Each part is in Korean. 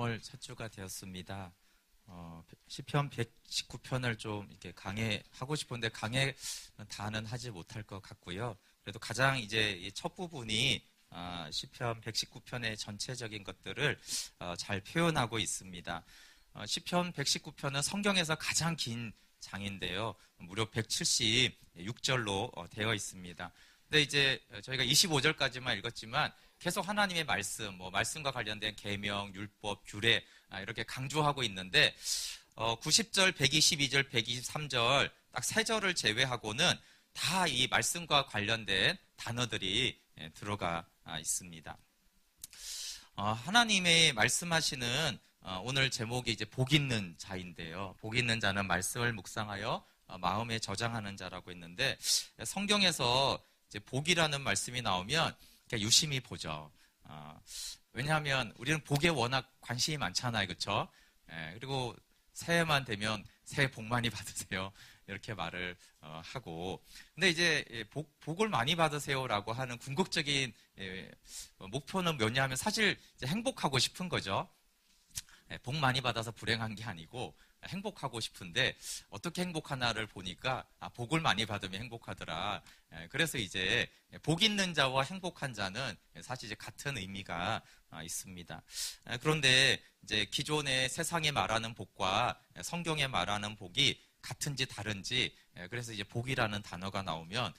3월 첫 주가 되었습니다. 시편 119편을 좀 이렇게 강해하고 싶은데 강해 다는 하지 못할 것 같고요. 그래도 가장 이제 이 첫 부분이 시편 119편의 전체적인 것들을 잘 표현하고 있습니다. 시편 119편은 성경에서 가장 긴 장인데요. 무려 176절로 되어 있습니다. 근데 이제 저희가 25절까지만 읽었지만 계속 하나님의 말씀, 말씀과 관련된 계명, 율법, 규례 이렇게 강조하고 있는데 90절, 122절, 123절 딱 3절을 제외하고는 다 이 말씀과 관련된 단어들이 들어가 있습니다. 하나님의 말씀하시는 오늘 제목이 이제 복 있는 자인데요. 복 있는 자는 말씀을 묵상하여 마음에 저장하는 자라고 했는데 성경에서 이제 복이라는 말씀이 나오면 그냥 유심히 보죠. 왜냐하면 우리는 복에 워낙 관심이 많잖아요, 그렇죠? 그리고 새해만 되면 새해 복 많이 받으세요 이렇게 말을 하고, 근데 이제 복을 많이 받으세요라고 하는 궁극적인 목표는 뭐냐면 사실 이제 행복하고 싶은 거죠. 복 많이 받아서 불행한 게 아니고 행복하고 싶은데 어떻게 행복하나를 보니까 복을 많이 받으면 행복하더라. 그래서 이제 복 있는 자와 행복한 자는 사실 이제 같은 의미가 있습니다. 그런데 이제 기존의 세상에 말하는 복과 성경에 말하는 복이 같은지 다른지, 그래서 이제 복이라는 단어가 나오면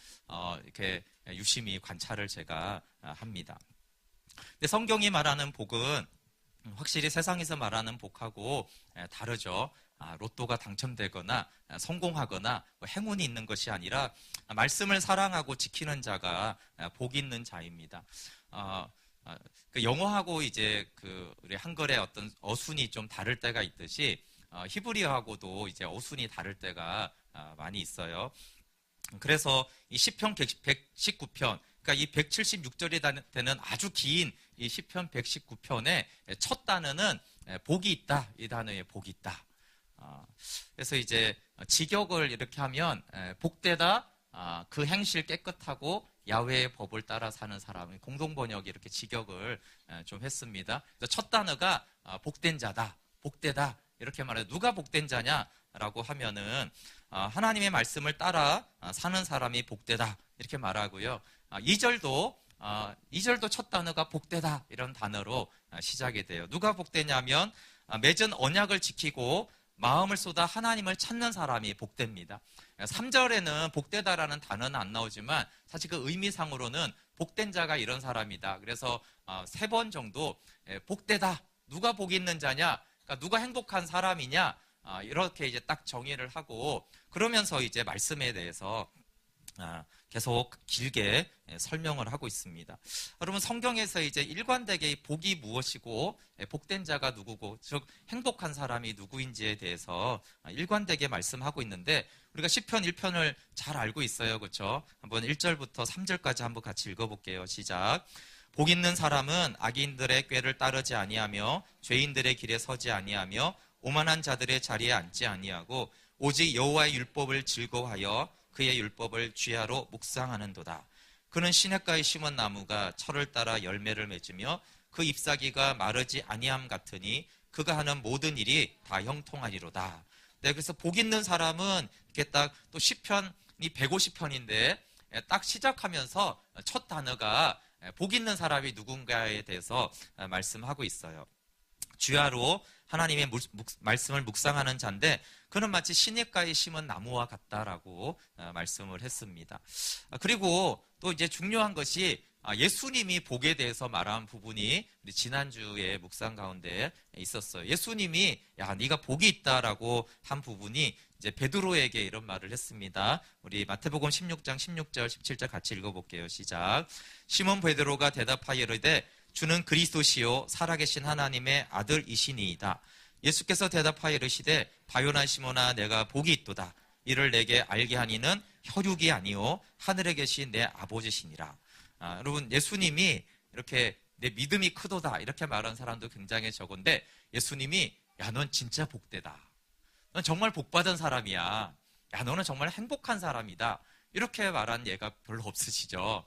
이렇게 유심히 관찰을 제가 합니다. 근데 성경이 말하는 복은 확실히 세상에서 말하는 복하고 다르죠. 로또가 당첨되거나 성공하거나 행운이 있는 것이 아니라 말씀을 사랑하고 지키는 자가 복 있는 자입니다. 그 영어하고 이제 우리 한글의 어떤 어순이 좀 다를 때가 있듯이 히브리어하고도 이제 어순이 다를 때가 많이 있어요. 그래서 이 시편 119편, 그러니까 이 176절이 되는 아주 긴 이 시편 119편의 첫 단어는 복이 있다, 이 단어에 복이 있다. 그래서 이제 직역을 이렇게 하면 복되다, 그 행실 깨끗하고 야훼의 법을 따라 사는 사람이 공동번역이 이렇게 직역을 좀 했습니다. 첫 단어가 복된 자다, 복되다 이렇게 말해요. 누가 복된 자냐라고 하면은 하나님의 말씀을 따라 사는 사람이 복되다 이렇게 말하고요. 2절도 첫 단어가 복되다 이런 단어로 시작이 돼요. 누가 복되냐면 맺은 언약을 지키고 마음을 쏟아 하나님을 찾는 사람이 복됩니다. 3절에는 복되다라는 단어는 안 나오지만 사실 그 의미상으로는 복된 자가 이런 사람이다. 그래서 3번 정도 복되다, 누가 복 있는 자냐, 그러니까 누가 행복한 사람이냐, 이렇게 이제 딱 정의를 하고 그러면서 이제 말씀에 대해서 계속 길게 설명을 하고 있습니다. 여러분, 성경에서 이제 일관되게 복이 무엇이고 복된 자가 누구고 즉 행복한 사람이 누구인지에 대해서 일관되게 말씀하고 있는데 우리가 시편 1편을 잘 알고 있어요, 그렇죠? 한번 1절부터 3절까지 한번 같이 읽어볼게요. 시작. 복 있는 사람은 악인들의 꾀를 따르지 아니하며 죄인들의 길에 서지 아니하며 오만한 자들의 자리에 앉지 아니하고 오직 여호와의 율법을 즐거워하여 그의 율법을 주야로 묵상하는도다. 그는 시냇가에 심은 나무가 철을 따라 열매를 맺으며 그 잎사귀가 마르지 아니함 같으니 그가 하는 모든 일이 다 형통하리로다. 네, 그래서 복 있는 사람은 이렇게 딱 또 시편이 150편인데 딱 시작하면서 첫 단어가 복 있는 사람이 누군가에 대해서 말씀하고 있어요. 주야로 하나님의 말씀을 묵상하는 자인데 그는 마치 시냇가에 심은 나무와 같다라고 말씀을 했습니다. 그리고 또 이제 중요한 것이 예수님이 복에 대해서 말한 부분이 우리 지난주에 묵상 가운데 있었어요. 예수님이 야, 네가 복이 있다라고 한 부분이 이제 베드로에게 이런 말을 했습니다. 우리 마태복음 16장 16절 17절 같이 읽어볼게요. 시작. 시몬 베드로가 대답하여 이르되 주는 그리스도시요 살아계신 하나님의 아들이시니이다. 예수께서 대답하여 이르시되 바요나 시몬아 내가 복이 있도다. 이를 내게 알게 하니는 혈육이 아니요 하늘에 계신 내 아버지시니라. 여러분, 예수님이 이렇게 내 믿음이 크도다 이렇게 말한 사람도 굉장히 적은데 예수님이 야, 넌 진짜 복되다. 넌 정말 복받은 사람이야. 야, 너는 정말 행복한 사람이다. 이렇게 말한 예가 별로 없으시죠.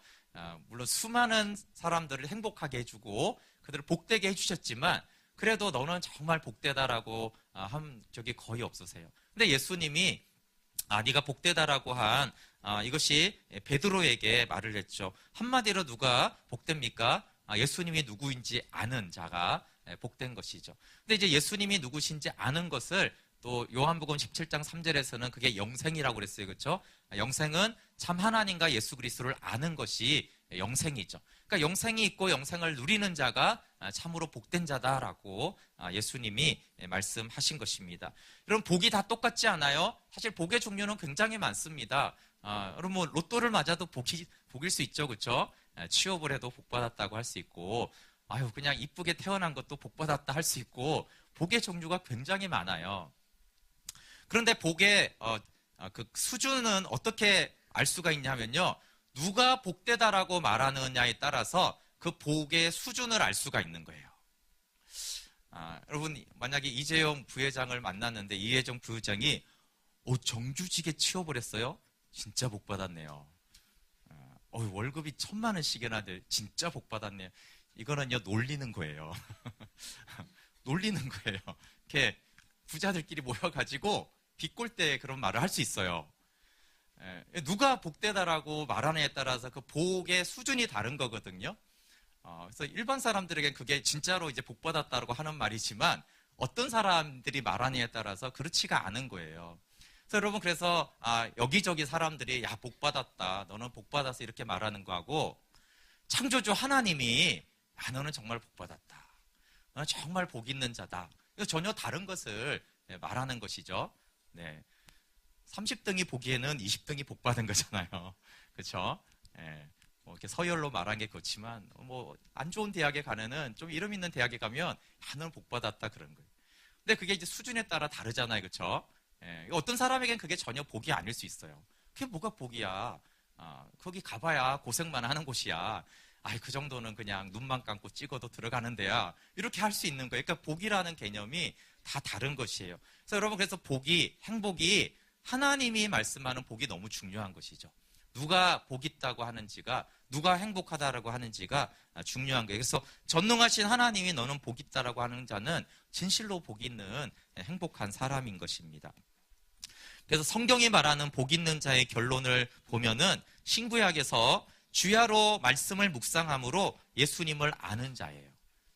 물론 수많은 사람들을 행복하게 해주고 그들을 복되게 해주셨지만 그래도 너는 정말 복되다라고 한 적이 거의 없으세요. 근데 예수님이 네가 복되다라고 한 이것이 베드로에게 말을 했죠. 한마디로 누가 복됩니까? 예수님이 누구인지 아는 자가 복된 것이죠. 근데 이제 예수님이 누구신지 아는 것을 또 요한복음 17장 3절에서는 그게 영생이라고 그랬어요. 그렇죠? 영생은 참 하나님과 예수 그리스도를 아는 것이 영생이죠. 그러니까 영생이 있고 영생을 누리는 자가 참으로 복된 자다라고 예수님이 말씀하신 것입니다. 여러분, 복이 다 똑같지 않아요? 사실 복의 종류는 굉장히 많습니다. 여러분, 뭐 로또를 맞아도 복일 수 있죠. 그렇죠? 취업을 해도 복받았다고 할 수 있고, 그냥 이쁘게 태어난 것도 복받았다 할 수 있고, 복의 종류가 굉장히 많아요. 그런데 복의 그 수준은 어떻게 알 수가 있냐면요, 누가 복되다라고 말하느냐에 따라서 그 복의 수준을 알 수가 있는 거예요. 여러분, 만약에 이재용 부회장을 만났는데 이재용 부회장이 정규직에 취업을 했어요? 진짜 복받았네요. 월급이 1,000만 원씩이나 돼. 진짜 복받았네요. 이거는요, 놀리는 거예요. 놀리는 거예요. 이렇게 부자들끼리 모여가지고 비꼴 때 그런 말을 할 수 있어요. 누가 복되다라고 말하느냐에 따라서 그 복의 수준이 다른 거거든요. 그래서 일반 사람들에게 그게 진짜로 이제 복받았다고 하는 말이지만 어떤 사람들이 말하느냐에 따라서 그렇지가 않은 거예요. 그래서 여러분, 그래서 여기저기 사람들이 야, 복받았다, 너는 복받아서 이렇게 말하는 거하고, 창조주 하나님이 너는 정말 복받았다, 너는 정말 복 있는 자다, 이거 전혀 다른 것을 말하는 것이죠. 네. 30등이 보기에는 20등이 복받은 거잖아요. 그렇죠? 뭐 이렇게 서열로 말한 게 그렇지만, 뭐 안 좋은 대학에 가면은, 좀 이름 있는 대학에 가면 너는 복받았다 그런 거예요. 근데 그게 이제 수준에 따라 다르잖아요. 그렇죠? 어떤 사람에겐 그게 전혀 복이 아닐 수 있어요. 그게 뭐가 복이야? 거기 가봐야 고생만 하는 곳이야. 그 정도는 그냥 눈만 감고 찍어도 들어가는 데야. 이렇게 할 수 있는 거예요. 그러니까 복이라는 개념이 다 다른 것이에요. 그래서 여러분, 그래서 복이, 행복이, 하나님이 말씀하는 복이 너무 중요한 것이죠. 누가 복 있다고 하는지가, 누가 행복하다라고 하는지가 중요한 거예요. 그래서 전능하신 하나님이 너는 복 있다라고 하는 자는 진실로 복 있는 행복한 사람인 것입니다. 그래서 성경이 말하는 복 있는 자의 결론을 보면은 신구약에서 주야로 말씀을 묵상함으로 예수님을 아는 자예요.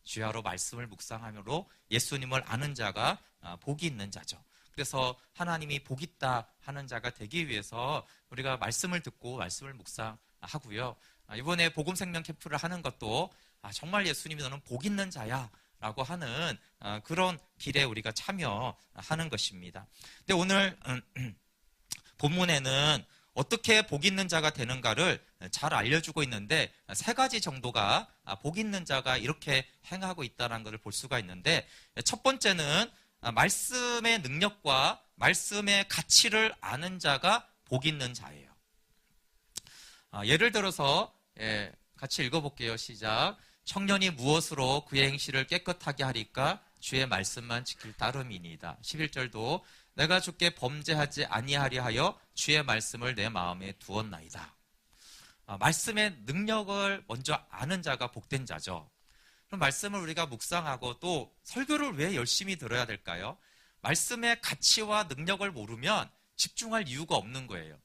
주야로 말씀을 묵상함으로 예수님을 아는 자가 복이 있는 자죠. 그래서 하나님이 복 있다 하는 자가 되기 위해서 우리가 말씀을 듣고 말씀을 묵상하고요. 이번에 복음생명 캠프를 하는 것도 정말 예수님이 너는 복 있는 자야 라고 하는 그런 길에 우리가 참여하는 것입니다. 근데 오늘 본문에는 어떻게 복 있는 자가 되는가를 잘 알려주고 있는데, 3가지 정도가 복 있는 자가 이렇게 행하고 있다는 것을 볼 수가 있는데, 첫 번째는 말씀의 능력과 말씀의 가치를 아는 자가 복 있는 자예요. 예를 들어서 같이 읽어볼게요. 시작. 청년이 무엇으로 그의 행실을 깨끗하게 하리까? 주의 말씀만 지킬 따름이니이다. 11절도 내가 주께 범죄하지 아니하리 하여 주의 말씀을 내 마음에 두었나이다. 말씀의 능력을 먼저 아는 자가 복된 자죠. 그럼 말씀을 우리가 묵상하고 또 설교를 왜 열심히 들어야 될까요? 말씀의 가치와 능력을 모르면 집중할 이유가 없는 거예요.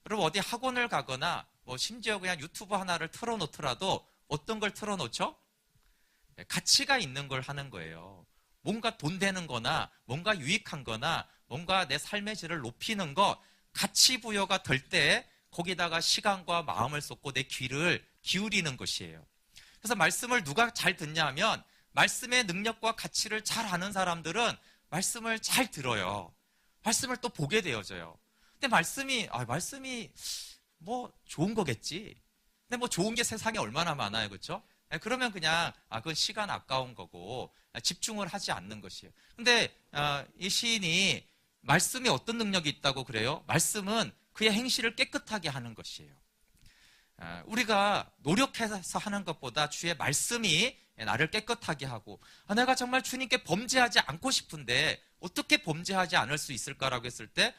여러분, 어디 학원을 가거나 뭐 심지어 그냥 유튜브 하나를 틀어놓더라도 어떤 걸 틀어놓죠? 가치가 있는 걸 하는 거예요. 뭔가 돈 되는 거나 뭔가 유익한 거나 뭔가 내 삶의 질을 높이는 거, 가치 부여가 될 때 거기다가 시간과 마음을 쏟고 내 귀를 기울이는 것이에요. 그래서 말씀을 누가 잘 듣냐 하면 말씀의 능력과 가치를 잘 아는 사람들은 말씀을 잘 들어요. 말씀을 또 보게 되어져요. 근데 말씀이 뭐 좋은 거겠지. 근데 뭐 좋은 게 세상에 얼마나 많아요. 그렇죠? 그러면 그냥 그건 시간 아까운 거고 집중을 하지 않는 것이에요. 근데 이 시인이 말씀이 어떤 능력이 있다고 그래요? 말씀은 그의 행실을 깨끗하게 하는 것이에요. 우리가 노력해서 하는 것보다 주의 말씀이 나를 깨끗하게 하고, 내가 정말 주님께 범죄하지 않고 싶은데 어떻게 범죄하지 않을 수 있을까라고 했을 때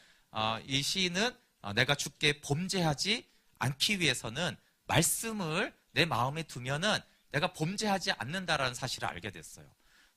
이 시인은 내가 주께 범죄하지 않기 위해서는 말씀을 내 마음에 두면은 내가 범죄하지 않는다라는 사실을 알게 됐어요.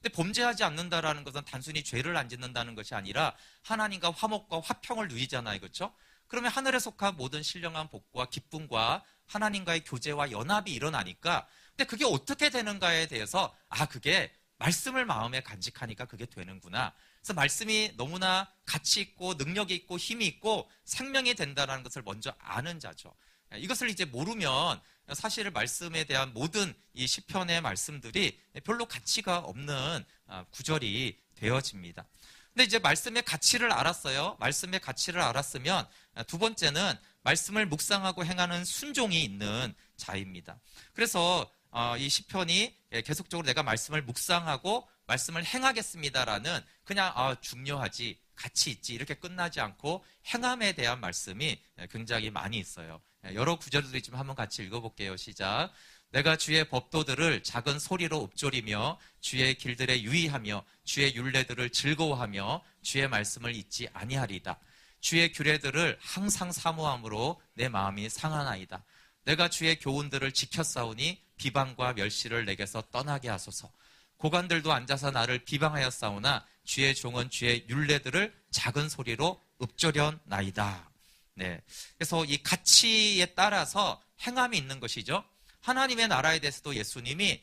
근데 범죄하지 않는다라는 것은 단순히 죄를 안 짓는다는 것이 아니라 하나님과 화목과 화평을 누리잖아요. 그렇죠? 그러면 하늘에 속한 모든 신령한 복과 기쁨과 하나님과의 교제와 연합이 일어나니까, 근데 그게 어떻게 되는가에 대해서 그게 말씀을 마음에 간직하니까 그게 되는구나. 그래서 말씀이 너무나 가치 있고 능력이 있고 힘이 있고 생명이 된다는 것을 먼저 아는 자죠. 이것을 이제 모르면 사실 말씀에 대한 모든 이 시편의 말씀들이 별로 가치가 없는 구절이 되어집니다. 근데 이제 말씀의 가치를 알았어요. 말씀의 가치를 알았으면 두 번째는 말씀을 묵상하고 행하는 순종이 있는 자입니다. 그래서 이 시편이 계속적으로 내가 말씀을 묵상하고 말씀을 행하겠습니다라는 그냥 중요하지, 가치 있지 이렇게 끝나지 않고 행함에 대한 말씀이 굉장히 많이 있어요. 여러 구절도 있지만 한번 같이 읽어볼게요. 시작. 내가 주의 법도들을 작은 소리로 읊조리며 주의 길들에 유의하며 주의 율례들을 즐거워하며 주의 말씀을 잊지 아니하리다. 주의 규례들을 항상 사모함으로 내 마음이 상하나이다. 내가 주의 교훈들을 지켰사오니 비방과 멸시를 내게서 떠나게 하소서. 고관들도 앉아서 나를 비방하였사오나 주의 종은 주의 율례들을 작은 소리로 읊조려나이다. 네. 그래서 이 가치에 따라서 행함이 있는 것이죠. 하나님의 나라에 대해서도 예수님이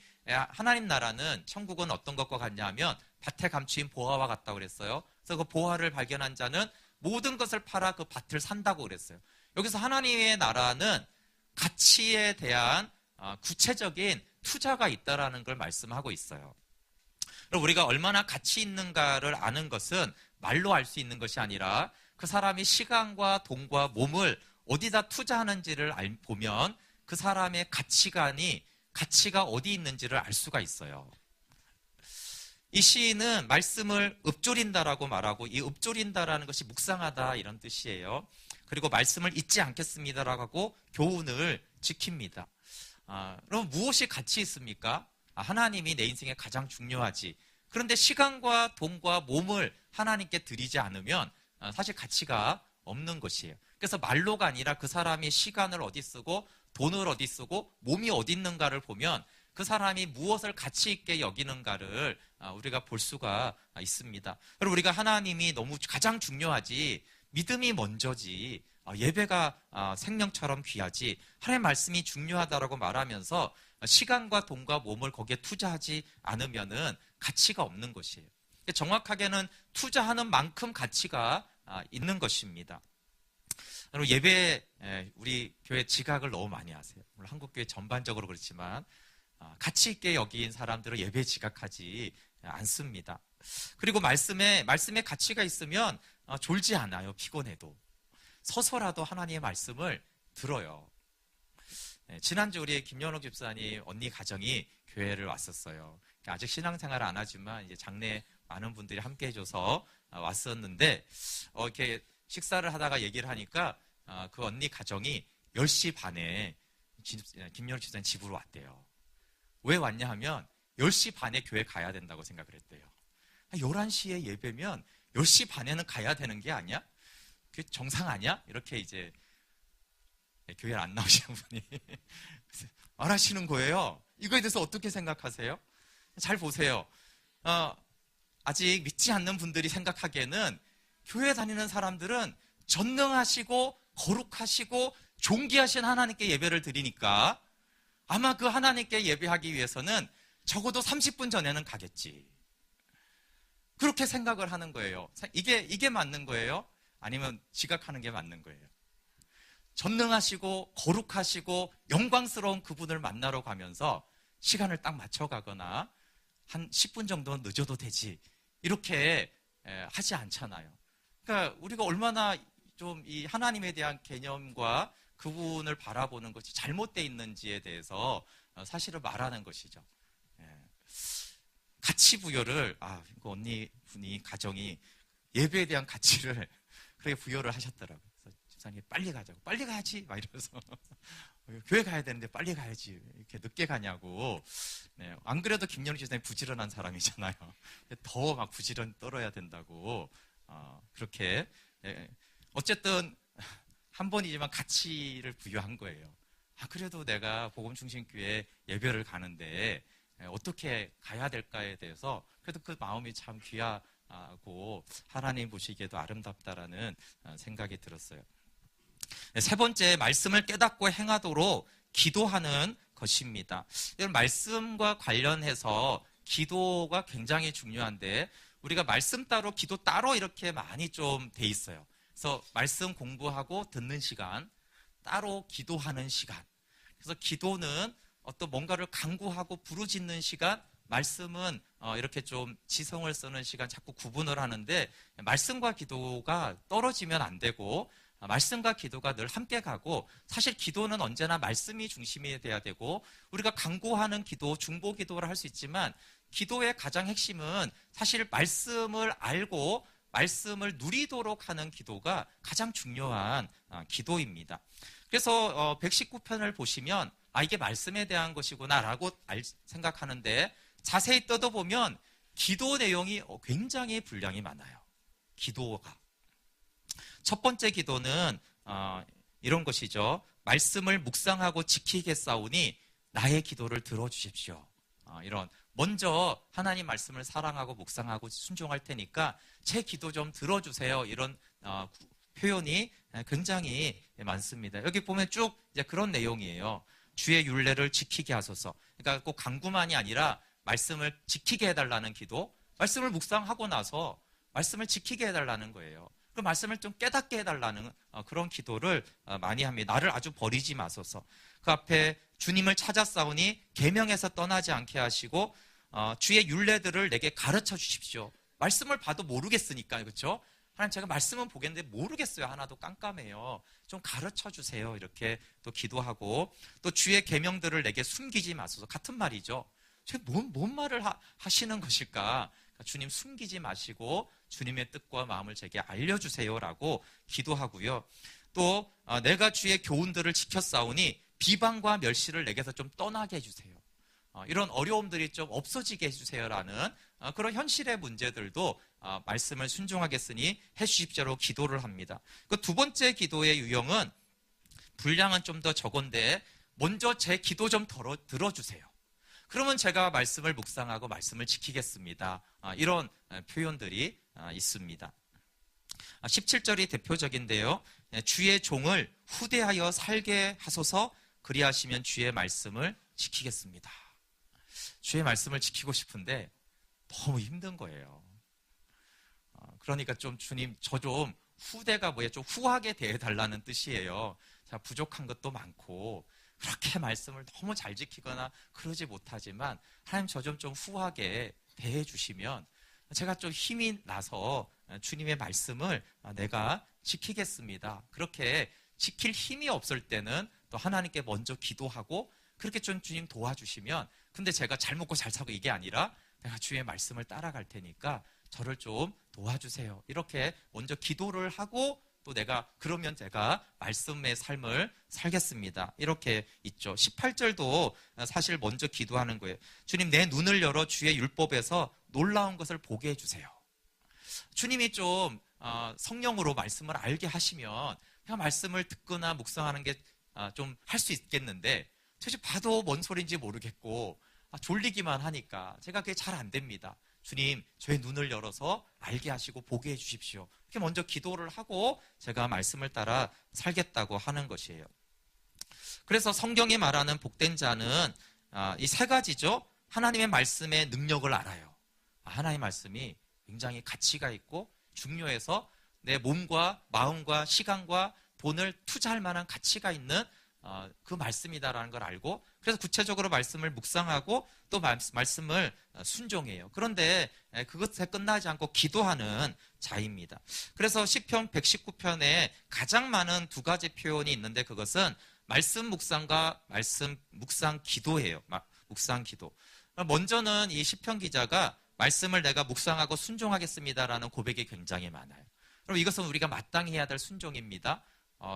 하나님 나라는 천국은 어떤 것과 같냐 하면 밭에 감추인 보화와 같다고 그랬어요. 그래서 그 보화를 발견한 자는 모든 것을 팔아 그 밭을 산다고 그랬어요. 여기서 하나님의 나라는 가치에 대한 구체적인 투자가 있다라는 걸 말씀하고 있어요. 그리고 우리가 얼마나 가치 있는가를 아는 것은 말로 알 수 있는 것이 아니라 그 사람이 시간과 돈과 몸을 어디다 투자하는지를 보면 그 사람의 가치가 어디 있는지를 알 수가 있어요. 이 시인은 말씀을 읊조린다라고 말하고 이 읊조린다라는 것이 묵상하다 이런 뜻이에요. 그리고 말씀을 잊지 않겠습니다라고 하고 교훈을 지킵니다. 그럼 무엇이 가치 있습니까? 하나님이 내 인생에 가장 중요하지. 그런데 시간과 돈과 몸을 하나님께 드리지 않으면 사실 가치가 없는 것이에요. 그래서 말로가 아니라 그 사람이 시간을 어디 쓰고 돈을 어디 쓰고 몸이 어디 있는가를 보면 그 사람이 무엇을 가치 있게 여기는가를 우리가 볼 수가 있습니다. 그리고 우리가 하나님이 너무 가장 중요하지, 믿음이 먼저지, 예배가 생명처럼 귀하지, 하나님의 말씀이 중요하다라고 말하면서 시간과 돈과 몸을 거기에 투자하지 않으면은 가치가 없는 것이에요. 정확하게는 투자하는 만큼 가치가 있는 것입니다. 여러분, 예배에 우리 교회 지각을 너무 많이 하세요. 물론 한국교회 전반적으로 그렇지만 가치 있게 여긴 사람들은 예배에 지각하지 않습니다. 그리고 말씀에 가치가 있으면 졸지 않아요. 피곤해도. 서서라도 하나님의 말씀을 들어요. 지난주 우리 김연옥 집사님 언니 가정이 교회를 왔었어요. 아직 신앙생활을 안 하지만 이제 장례 많은 분들이 함께 해줘서 왔었는데 이렇게 식사를 하다가 얘기를 하니까 그 언니 가정이 10시 반에 김연옥 집사님 집으로 왔대요. 왜 왔냐 하면 10시 반에 교회 가야 된다고 생각을 했대요. 11시에 예배면 10시 반에는 가야 되는 게 아니야? 그게 정상 아니야? 이렇게 이제 교회를 안 나오시는 분이 말하시는 거예요. 이거에 대해서 어떻게 생각하세요? 잘 보세요. 아직 믿지 않는 분들이 생각하기에는 교회 다니는 사람들은 전능하시고 거룩하시고 존귀하신 하나님께 예배를 드리니까 아마 그 하나님께 예배하기 위해서는 적어도 30분 전에는 가겠지. 그렇게 생각을 하는 거예요. 이게 맞는 거예요? 아니면 지각하는 게 맞는 거예요? 전능하시고 거룩하시고 영광스러운 그분을 만나러 가면서 시간을 딱 맞춰가거나 한 10분 정도 늦어도 되지 이렇게 하지 않잖아요. 그러니까 우리가 얼마나 좀 이 하나님에 대한 개념과 그분을 바라보는 것이 잘못되어 있는지에 대해서 사실을 말하는 것이죠. 가치 부여를 그 언니 분이 가정이 예배에 대한 가치를 그렇게 부여를 하셨더라고요. 그래서 집사님 빨리 가자고. 빨리 가야지 막 이러면서 교회 가야 되는데 빨리 가야지 이렇게 늦게 가냐고. 네, 안 그래도 김연희 집사님 부지런한 사람이잖아요. 더 막 부지런 떨어야 된다고 그렇게 어쨌든 한 번이지만 가치를 부여한 거예요. 그래도 내가 복음중심교회 예배를 가는데 어떻게 가야 될까에 대해서 그래도 그 마음이 참 귀하고 하나님 보시기에도 아름답다라는 생각이 들었어요. 세 번째, 말씀을 깨닫고 행하도록 기도하는 것입니다. 이런 말씀과 관련해서 기도가 굉장히 중요한데 우리가 말씀 따로 기도 따로 이렇게 많이 좀 돼 있어요. 그래서 말씀 공부하고 듣는 시간, 따로 기도하는 시간. 그래서 기도는 어떤 뭔가를 간구하고 부르짖는 시간, 말씀은 이렇게 좀 지성을 쓰는 시간 자꾸 구분을 하는데 말씀과 기도가 떨어지면 안 되고 말씀과 기도가 늘 함께 가고 사실 기도는 언제나 말씀이 중심이 돼야 되고 우리가 간구하는 기도, 중보 기도를 할 수 있지만 기도의 가장 핵심은 사실 말씀을 알고 말씀을 누리도록 하는 기도가 가장 중요한 기도입니다. 그래서 119편을 보시면 이게 말씀에 대한 것이구나라고 생각하는데 자세히 뜯어보면 기도 내용이 굉장히 분량이 많아요. 기도가. 첫 번째 기도는 이런 것이죠. 말씀을 묵상하고 지키겠사오니 나의 기도를 들어주십시오. 이런 먼저 하나님 말씀을 사랑하고 묵상하고 순종할 테니까 제 기도 좀 들어주세요. 이런 표현이 굉장히 많습니다. 여기 보면 쭉 이제 그런 내용이에요. 주의 율례를 지키게 하소서. 그러니까 꼭 간구만이 아니라 말씀을 지키게 해달라는 기도, 말씀을 묵상하고 나서 말씀을 지키게 해달라는 거예요. 그 말씀을 좀 깨닫게 해달라는 그런 기도를 많이 합니다. 나를 아주 버리지 마소서. 그 앞에 주님을 찾았사오니 계명에서 떠나지 않게 하시고 주의 율례들을 내게 가르쳐 주십시오. 말씀을 봐도 모르겠으니까, 그렇죠? 하나님, 제가 말씀은 보겠는데 모르겠어요. 하나도 깜깜해요. 좀 가르쳐 주세요. 이렇게 또 기도하고 또 주의 계명들을 내게 숨기지 마소서. 같은 말이죠. 뭔 말을 하시는 것일까? 주님 숨기지 마시고 주님의 뜻과 마음을 제게 알려주세요라고 기도하고요. 또 내가 주의 교훈들을 지켰사오니 비방과 멸시를 내게서 좀 떠나게 해주세요. 이런 어려움들이 좀 없어지게 해주세요라는 그런 현실의 문제들도 말씀을 순종하겠으니 해주십시오로 기도를 합니다. 그 두 번째 기도의 유형은 분량은 좀 더 적은데 먼저 제 기도 좀 들어주세요. 그러면 제가 말씀을 묵상하고 말씀을 지키겠습니다. 이런 표현들이 있습니다. 17절이 대표적인데요. 주의 종을 후대하여 살게 하소서. 그리하시면 주의 말씀을 지키겠습니다. 주의 말씀을 지키고 싶은데 너무 힘든 거예요. 그러니까 좀 주님, 저 좀 후대가 뭐예요? 좀 후하게 대해달라는 뜻이에요. 자, 부족한 것도 많고 그렇게 말씀을 너무 잘 지키거나 그러지 못하지만 하나님 저 좀 후하게 대해주시면 제가 좀 힘이 나서 주님의 말씀을 내가 지키겠습니다. 그렇게 지킬 힘이 없을 때는 또 하나님께 먼저 기도하고 그렇게 좀 주님 도와주시면 근데 제가 잘 먹고 잘 사고 이게 아니라 내가 주의 말씀을 따라갈 테니까 저를 좀 도와주세요. 이렇게 먼저 기도를 하고 또 그러면 제가 말씀의 삶을 살겠습니다. 이렇게 있죠. 18절도 사실 먼저 기도하는 거예요. 주님, 내 눈을 열어 주의 율법에서 놀라운 것을 보게 해주세요. 주님이 좀 성령으로 말씀을 알게 하시면 그냥 말씀을 듣거나 묵상하는 게 좀 할 수 있겠는데 사실 봐도 뭔 소리인지 모르겠고 졸리기만 하니까 제가 그게 잘 안 됩니다. 주님, 저의 눈을 열어서 알게 하시고 보게 해주십시오. 이렇게 먼저 기도를 하고 제가 말씀을 따라 살겠다고 하는 것이에요. 그래서 성경이 말하는 복된 자는 이 세 가지죠. 하나님의 말씀의 능력을 알아요. 하나님의 말씀이 굉장히 가치가 있고 중요해서 내 몸과 마음과 시간과 돈을 투자할 만한 가치가 있는 그 말씀이다라는 걸 알고 그래서 구체적으로 말씀을 묵상하고 또 말씀을 순종해요. 그런데 그것에 끝나지 않고 기도하는 자입니다. 그래서 시편 119편에 가장 많은 두 가지 표현이 있는데 그것은 말씀 묵상과 말씀 묵상 기도예요. 묵상 기도. 먼저는 이 시편 기자가 말씀을 내가 묵상하고 순종하겠습니다라는 고백이 굉장히 많아요. 그럼 이것은 우리가 마땅히 해야 될 순종입니다.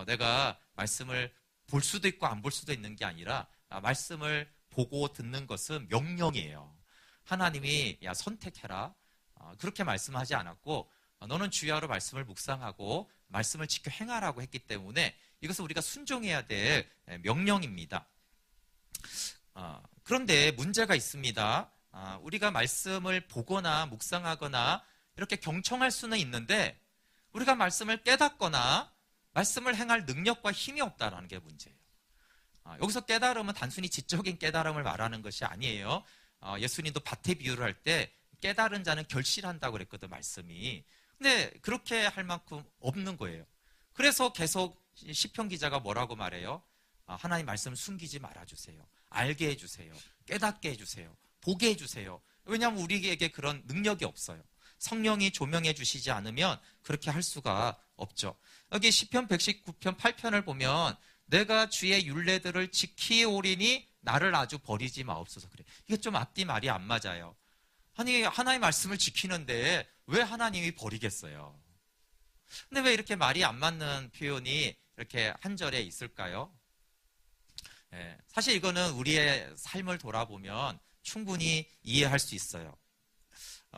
내가 말씀을 볼 수도 있고 안 볼 수도 있는 게 아니라 말씀을 보고 듣는 것은 명령이에요. 하나님이 야 선택해라 그렇게 말씀하지 않았고 너는 주야로 말씀을 묵상하고 말씀을 지켜 행하라고 했기 때문에 이것은 우리가 순종해야 될 명령입니다. 그런데 문제가 있습니다. 우리가 말씀을 보거나 묵상하거나 이렇게 경청할 수는 있는데 우리가 말씀을 깨닫거나 말씀을 행할 능력과 힘이 없다는 게 문제예요. 여기서 깨달음은 단순히 지적인 깨달음을 말하는 것이 아니에요. 예수님도 밭의 비유를 할 때 깨달은 자는 결실한다고 그랬거든, 말씀이. 근데 그렇게 할 만큼 없는 거예요. 그래서 계속 시편 기자가 뭐라고 말해요? 하나님 말씀 숨기지 말아주세요. 알게 해주세요. 깨닫게 해주세요. 보게 해주세요. 왜냐하면 우리에게 그런 능력이 없어요. 성령이 조명해 주시지 않으면 그렇게 할 수가 없죠. 여기 시편 119편 8편을 보면 내가 주의 율례들을 지키오리니 나를 아주 버리지 마옵소서. 그래. 이게 좀 앞뒤 말이 안 맞아요. 아니, 하나님의 말씀을 지키는데 왜 하나님이 버리겠어요? 근데 왜 이렇게 말이 안 맞는 표현이 이렇게 한 절에 있을까요? 사실 이거는 우리의 삶을 돌아보면 충분히 이해할 수 있어요.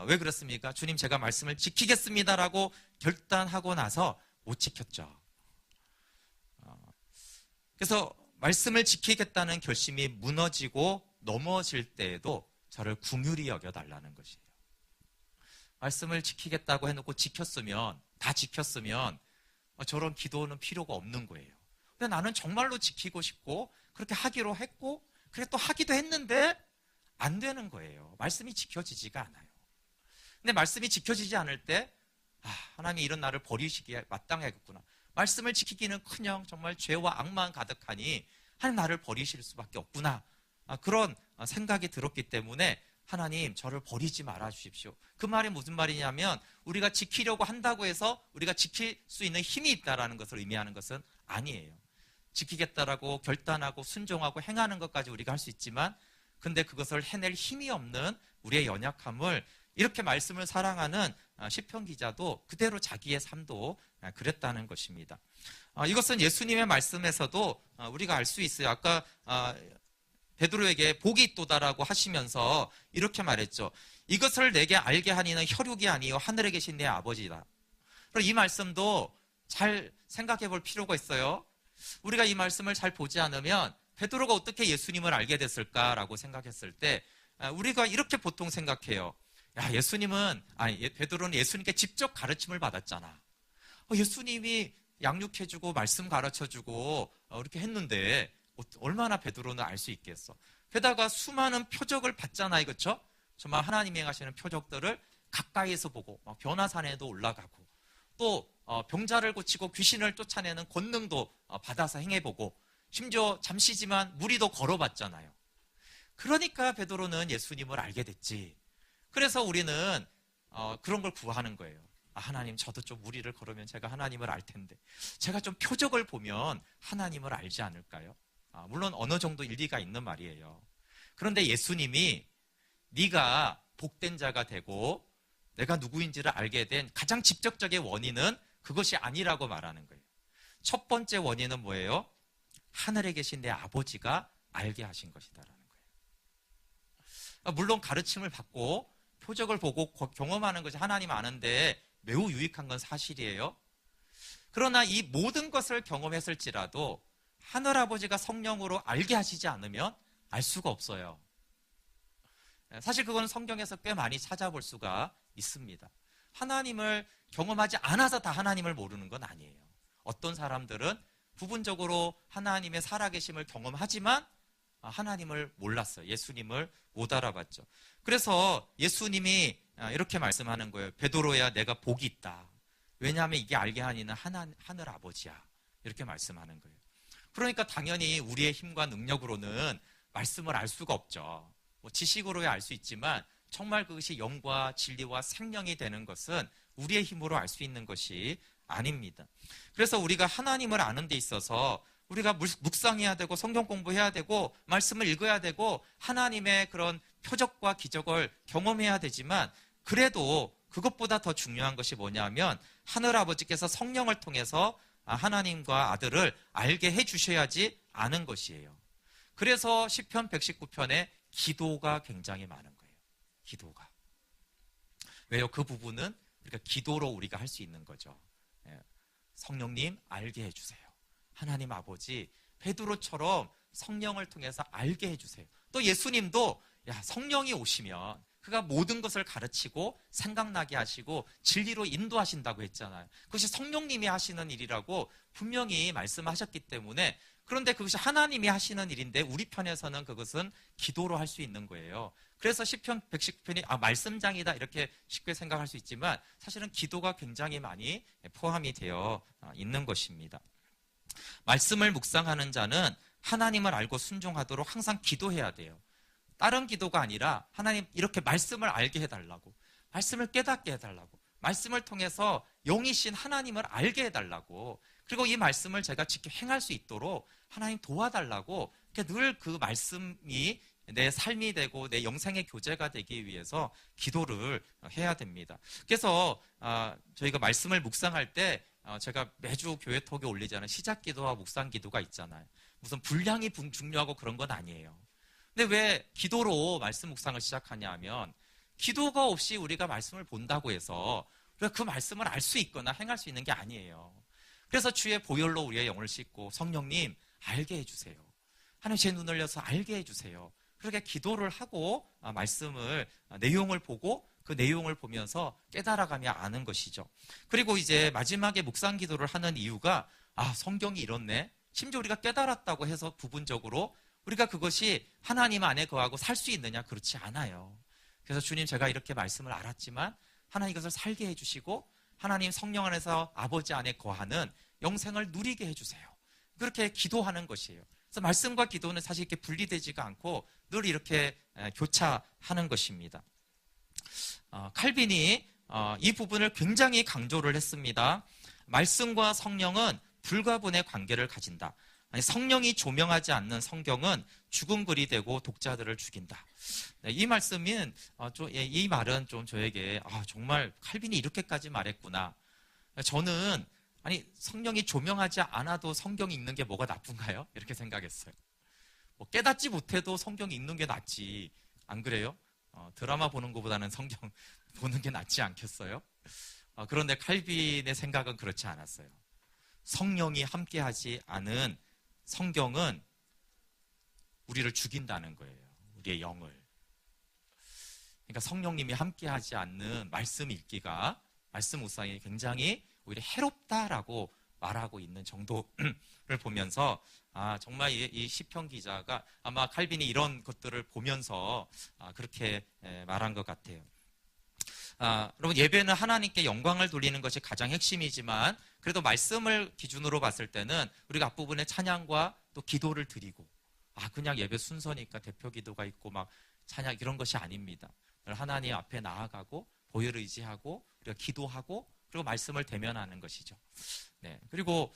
왜 그렇습니까? 주님, 제가 말씀을 지키겠습니다라고 결단하고 나서 못 지켰죠. 그래서 말씀을 지키겠다는 결심이 무너지고 넘어질 때에도 저를 긍휼히 여겨달라는 것이에요. 말씀을 지키겠다고 해놓고 다 지켰으면 저런 기도는 필요가 없는 거예요. 근데 나는 정말로 지키고 싶고 그렇게 하기로 했고 그래 또 하기도 했는데 안 되는 거예요. 말씀이 지켜지지가 않아요. 근데 말씀이 지켜지지 않을 때 하나님이 이런 나를 버리시기에 마땅하겠구나. 말씀을 지키기는커녕 정말 죄와 악만 가득하니 하나님 나를 버리실 수밖에 없구나. 그런 생각이 들었기 때문에 하나님 저를 버리지 말아 주십시오. 그 말이 무슨 말이냐면 우리가 지키려고 한다고 해서 우리가 지킬 수 있는 힘이 있다는 것을 의미하는 것은 아니에요. 지키겠다라고 결단하고 순종하고 행하는 것까지 우리가 할 수 있지만 근데 그것을 해낼 힘이 없는 우리의 연약함을 이렇게 말씀을 사랑하는 시편 기자도 그대로 자기의 삶도 그랬다는 것입니다. 이것은 예수님의 말씀에서도 우리가 알 수 있어요. 아까 베드로에게 복이 있도다라고 하시면서 이렇게 말했죠. 이것을 내게 알게 하니는 혈육이 아니요 하늘에 계신 내 아버지다. 그리고 이 말씀도 잘 생각해 볼 필요가 있어요. 우리가 이 말씀을 잘 보지 않으면 베드로가 어떻게 예수님을 알게 됐을까라고 생각했을 때 우리가 이렇게 보통 생각해요. 베드로는 예수님께 직접 가르침을 받았잖아. 예수님이 양육해주고 말씀 가르쳐주고 이렇게 했는데 얼마나 베드로는 알 수 있겠어. 게다가 수많은 표적을 봤잖아요. 그렇죠? 정말 하나님이 행하시는 표적들을 가까이에서 보고 변화산에도 올라가고 또 병자를 고치고 귀신을 쫓아내는 권능도 받아서 행해보고 심지어 잠시지만 무리도 걸어봤잖아요. 그러니까 베드로는 예수님을 알게 됐지. 그래서 우리는 그런 걸 구하는 거예요. 하나님, 저도 좀 무리를 걸으면 제가 하나님을 알 텐데 제가 좀 표적을 보면 하나님을 알지 않을까요? 물론 어느 정도 일리가 있는 말이에요. 그런데 예수님이 네가 복된 자가 되고 내가 누구인지를 알게 된 가장 직접적인 원인은 그것이 아니라고 말하는 거예요. 첫 번째 원인은 뭐예요? 하늘에 계신 내 아버지가 알게 하신 것이다라는 거예요. 물론 가르침을 받고 표적을 보고 경험하는 것이 하나님 아는데 매우 유익한 건 사실이에요. 그러나 이 모든 것을 경험했을지라도 하늘아버지가 성령으로 알게 하시지 않으면 알 수가 없어요. 사실 그건 성경에서 꽤 많이 찾아볼 수가 있습니다. 하나님을 경험하지 않아서 다 하나님을 모르는 건 아니에요. 어떤 사람들은 부분적으로 하나님의 살아계심을 경험하지만 하나님을 몰랐어요. 예수님을 못 알아봤죠. 그래서 예수님이 이렇게 말씀하는 거예요. 베드로야, 내가 복이 있다. 왜냐하면 이게 알게 하니는 하늘 아버지야. 이렇게 말씀하는 거예요. 그러니까 당연히 우리의 힘과 능력으로는 말씀을 알 수가 없죠. 지식으로야 알 수 있지만 정말 그것이 영과 진리와 생명이 되는 것은 우리의 힘으로 알 수 있는 것이 아닙니다. 그래서 우리가 하나님을 아는 데 있어서 우리가 묵상해야 되고 성경 공부해야 되고 말씀을 읽어야 되고 하나님의 그런 표적과 기적을 경험해야 되지만 그래도 그것보다 더 중요한 것이 뭐냐면 하늘아버지께서 성령을 통해서 하나님과 아들을 알게 해주셔야지 아는 것이에요. 그래서 시편 119편에 기도가 굉장히 많은 거예요. 기도가. 왜요? 그 부분은 우리가 기도로 우리가 할 수 있는 거죠. 성령님 알게 해주세요. 하나님 아버지 베드로처럼 성령을 통해서 알게 해주세요. 또 예수님도 성령이 오시면 그가 모든 것을 가르치고 생각나게 하시고 진리로 인도하신다고 했잖아요. 그것이 성령님이 하시는 일이라고 분명히 말씀하셨기 때문에, 그런데 그것이 하나님이 하시는 일인데 우리 편에서는 그것은 기도로 할 수 있는 거예요. 그래서 시편 110편이 말씀장이다 이렇게 쉽게 생각할 수 있지만 사실은 기도가 굉장히 많이 포함이 되어 있는 것입니다. 말씀을 묵상하는 자는 하나님을 알고 순종하도록 항상 기도해야 돼요. 다른 기도가 아니라 하나님 이렇게 말씀을 알게 해달라고, 말씀을 깨닫게 해달라고, 말씀을 통해서 영이신 하나님을 알게 해달라고, 그리고 이 말씀을 제가 지켜 행할 수 있도록 하나님 도와달라고, 늘 그 말씀이 내 삶이 되고 내 영생의 교제가 되기 위해서 기도를 해야 됩니다. 그래서 저희가 말씀을 묵상할 때 제가 매주 교회 톡에 올리지 않은 시작 기도와 묵상 기도가 있잖아요. 무슨 분량이 중요하고 그런 건 아니에요. 근데 왜 기도로 말씀 묵상을 시작하냐 하면, 기도가 없이 우리가 말씀을 본다고 해서 우리가 그 말씀을 알 수 있거나 행할 수 있는 게 아니에요. 그래서 주의 보혈로 우리의 영을 씻고 성령님 알게 해주세요. 하나님 제 눈을 열어서 알게 해주세요. 그렇게 기도를 하고 말씀을 내용을 보고 그 내용을 보면서 깨달아가며 아는 것이죠. 그리고 이제 마지막에 묵상 기도를 하는 이유가 성경이 이렇네, 심지어 우리가 깨달았다고 해서 부분적으로 우리가 그것이 하나님 안에 거하고 살 수 있느냐? 그렇지 않아요. 그래서 주님 제가 이렇게 말씀을 알았지만 하나님 이것을 살게 해주시고 하나님 성령 안에서 아버지 안에 거하는 영생을 누리게 해주세요. 그렇게 기도하는 것이에요. 그래서 말씀과 기도는 사실 이렇게 분리되지가 않고 늘 이렇게 교차하는 것입니다. 칼빈이 이 부분을 굉장히 강조를 했습니다. 말씀과 성령은 불가분의 관계를 가진다. 성령이 조명하지 않는 성경은 죽은 글이 되고 독자들을 죽인다. 이 말씀은 이 말은 좀 저에게 정말 칼빈이 이렇게까지 말했구나. 저는 성령이 조명하지 않아도 성경이 읽는 게 뭐가 나쁜가요? 이렇게 생각했어요. 깨닫지 못해도 성경이 읽는 게 낫지, 안 그래요? 드라마 보는 것보다는 성경 보는 게 낫지 않겠어요? 그런데 칼빈의 생각은 그렇지 않았어요. 성령이 함께하지 않은 성경은 우리를 죽인다는 거예요. 우리의 영을. 그러니까 성령님이 함께하지 않는 말씀 읽기가, 말씀 묵상이 굉장히 오히려 해롭다라고 말하고 있는 정도를 보면서 정말 이 시편 기자가 아마 칼빈이 이런 것들을 보면서 그렇게 말한 것 같아요. 여러분, 예배는 하나님께 영광을 돌리는 것이 가장 핵심이지만 그래도 말씀을 기준으로 봤을 때는 우리가 앞부분에 찬양과 또 기도를 드리고, 그냥 예배 순서니까 대표 기도가 있고 막 찬양 이런 것이 아닙니다. 하나님 앞에 나아가고 보혈을 의지하고 우리가 기도하고 그리고 말씀을 대면하는 것이죠. 네. 그리고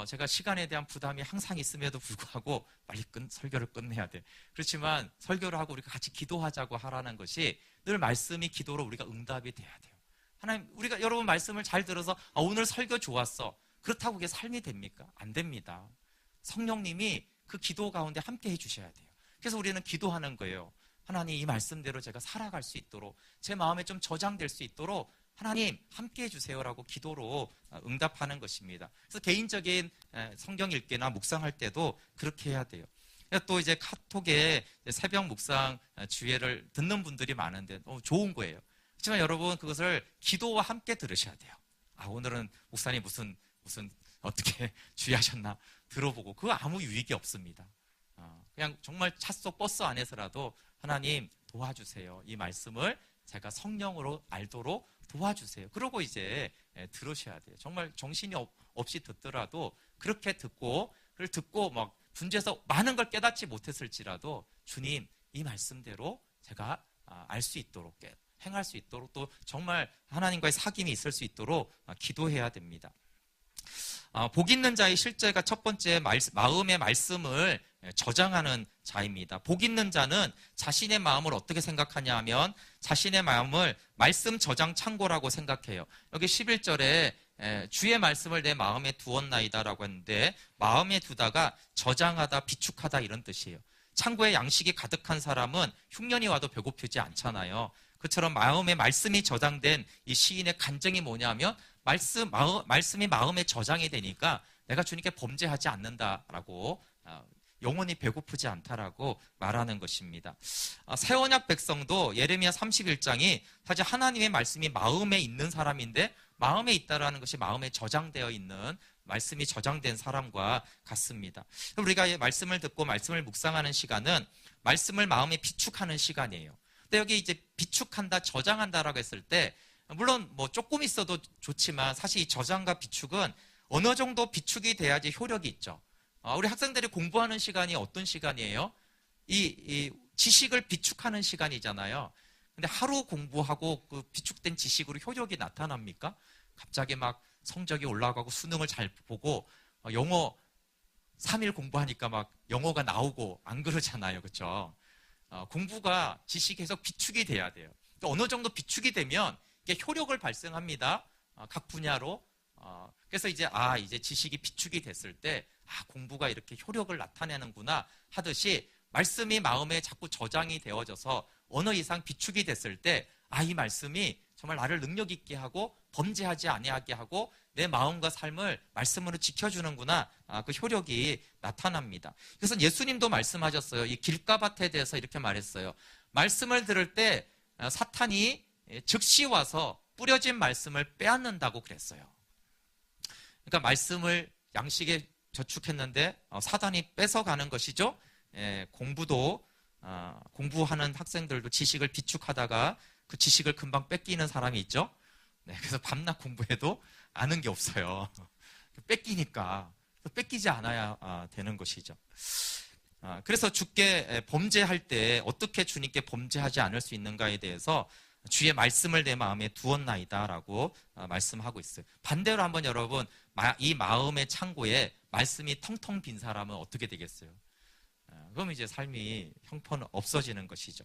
제가 시간에 대한 부담이 항상 있음에도 불구하고 빨리 설교를 끝내야 돼. 그렇지만 설교를 하고 우리가 같이 기도하자고 하라는 것이 늘 말씀이 기도로 우리가 응답이 돼야 돼요. 하나님, 우리가 여러분 말씀을 잘 들어서 오늘 설교 좋았어, 그렇다고 그게 삶이 됩니까? 안 됩니다. 성령님이 그 기도 가운데 함께 해주셔야 돼요. 그래서 우리는 기도하는 거예요. 하나님, 이 말씀대로 제가 살아갈 수 있도록, 제 마음에 좀 저장될 수 있도록 하나님 함께 해주세요라고 기도로 응답하는 것입니다. 그래서 개인적인 성경 읽기나 묵상할 때도 그렇게 해야 돼요. 또 이제 카톡에 새벽 묵상 주예를 듣는 분들이 많은데 좋은 거예요. 하지만 여러분, 그것을 기도와 함께 들으셔야 돼요. 오늘은 목사님 무슨 어떻게 주의하셨나 들어보고, 그거 아무 유익이 없습니다. 그냥 정말 차 속 버스 안에서라도 하나님 도와주세요, 이 말씀을 제가 성령으로 알도록 도와주세요. 그러고 이제 들으셔야 돼요. 정말 정신이 없이 듣더라도 그렇게 듣고, 그걸 듣고 막 분주해서 많은 걸 깨닫지 못했을지라도 주님, 이 말씀대로 제가 알 수 있도록, 행할 수 있도록, 또 정말 하나님과의 사귐이 있을 수 있도록 기도해야 됩니다. 복 있는 자의 실제가 첫 번째 마음의 말씀을 저장하는 자입니다. 복 있는 자는 자신의 마음을 어떻게 생각하냐 하면 자신의 마음을 말씀 저장 창고라고 생각해요. 여기 11절에 주의 말씀을 내 마음에 두었나이다라고 했는데, 마음에 두다가 저장하다, 비축하다 이런 뜻이에요. 창고에 양식이 가득한 사람은 흉년이 와도 배고프지 않잖아요. 그처럼 마음에 말씀이 저장된 이 시인의 간증이 뭐냐면, 말씀이 마음에 저장이 되니까 내가 주님께 범죄하지 않는다라고 영혼이 배고프지 않다라고 말하는 것입니다. 새 언약 백성도 예레미야 31장이 사실 하나님의 말씀이 마음에 있는 사람인데 마음에 있다라는 것이 마음에 저장되어 있는 말씀이 저장된 사람과 같습니다. 우리가 말씀을 듣고 말씀을 묵상하는 시간은 말씀을 마음에 비축하는 시간이에요. 근데 여기 이제 비축한다, 저장한다라고 했을 때 물론 뭐 조금 있어도 좋지만 사실 이 저장과 비축은 어느 정도 비축이 돼야지 효력이 있죠. 우리 학생들이 공부하는 시간이 어떤 시간이에요? 이 지식을 비축하는 시간이잖아요. 근데 하루 공부하고 그 비축된 지식으로 효력이 나타납니까? 갑자기 막 성적이 올라가고 수능을 잘 보고 영어 3일 공부하니까 막 영어가 나오고 안 그러잖아요. 그렇죠? 공부가 지식이 계속 비축이 돼야 돼요. 그러니까 어느 정도 비축이 되면 이게 효력을 발생합니다. 각 분야로. 그래서 이제 지식이 비축이 됐을 때 공부가 이렇게 효력을 나타내는구나 하듯이 말씀이 마음에 자꾸 저장이 되어져서 어느 이상 비축이 됐을 때 이 말씀이 정말 나를 능력 있게 하고 범죄하지 아니하게 하고 내 마음과 삶을 말씀으로 지켜주는구나. 그 효력이 나타납니다. 그래서 예수님도 말씀하셨어요. 이 길가밭에 대해서 이렇게 말했어요. 말씀을 들을 때 사탄이 즉시 와서 뿌려진 말씀을 빼앗는다고 그랬어요. 그러니까 말씀을 양식에 저축했는데 사단이 뺏어가는 것이죠. 공부하는 학생들도 지식을 비축하다가 그 지식을 금방 뺏기는 사람이 있죠. 그래서 밤낮 공부해도 아는 게 없어요. 뺏기니까 뺏기지 않아야 되는 것이죠. 그래서 주께 범죄할 때 어떻게 주님께 범죄하지 않을 수 있는가에 대해서 주의 말씀을 내 마음에 두었나이다라고 말씀하고 있어요. 반대로 한번 여러분 이 마음의 창고에 말씀이 텅텅 빈 사람은 어떻게 되겠어요? 그럼 이제 삶이 형편 없어지는 것이죠.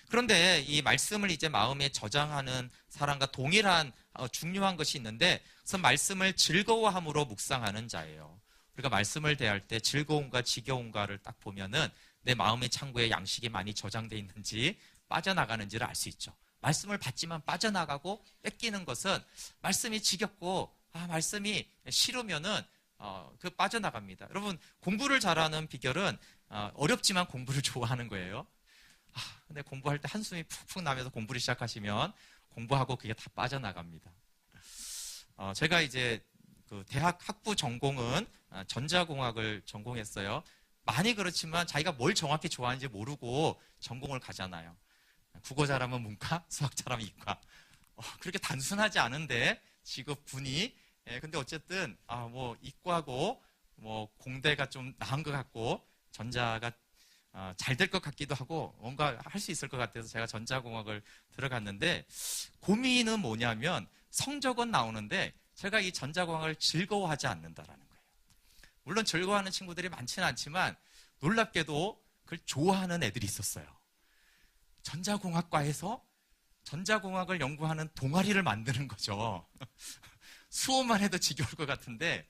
그런데 이 말씀을 이제 마음에 저장하는 사람과 동일한 중요한 것이 있는데 그래서 말씀을 즐거워함으로 묵상하는 자예요. 우리가 말씀을 대할 때 즐거움과 지겨움과를 딱 보면은 내 마음의 창고에 양식이 많이 저장되어 있는지 빠져나가는지를 알 수 있죠. 말씀을 받지만 빠져나가고 뺏기는 것은 말씀이 지겹고 말씀이 싫으면은 그 빠져나갑니다. 여러분 공부를 잘하는 비결은 어렵지만 공부를 좋아하는 거예요. 근데 공부할 때 한숨이 푹푹 나면서 공부를 시작하시면 공부하고 그게 다 빠져나갑니다. 제가 이제 그 대학 학부 전공은 전자공학을 전공했어요. 많이 그렇지만 자기가 뭘 정확히 좋아하는지 모르고 전공을 가잖아요. 국어 잘하면 문과, 수학 잘하면 이과. 그렇게 단순하지 않은데 직업군이. 근데 어쨌든 뭐 이과고 뭐 공대가 좀 나은 것 같고 전자가 잘 될 것 같기도 하고 뭔가 할 수 있을 것 같아서 제가 전자공학을 들어갔는데 고민은 뭐냐면 성적은 나오는데 제가 이 전자공학을 즐거워하지 않는다라는 거예요. 물론 즐거워하는 친구들이 많지는 않지만 놀랍게도 그걸 좋아하는 애들이 있었어요. 전자공학과에서 전자공학을 연구하는 동아리를 만드는 거죠. 수업만 해도 지겨울 것 같은데